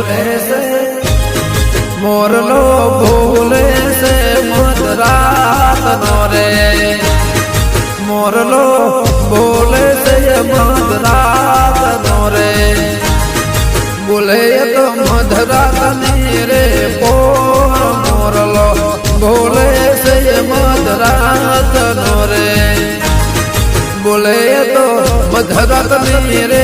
બોલે છે મોરલો બોલે છે મધરાત નો રે મોરલો બોલે છે મધરાત નો રે બોલે તો મધરાત ની રે મોરલો બોલે છે મધરાત નો રે બોલે તો મધરાત ની રે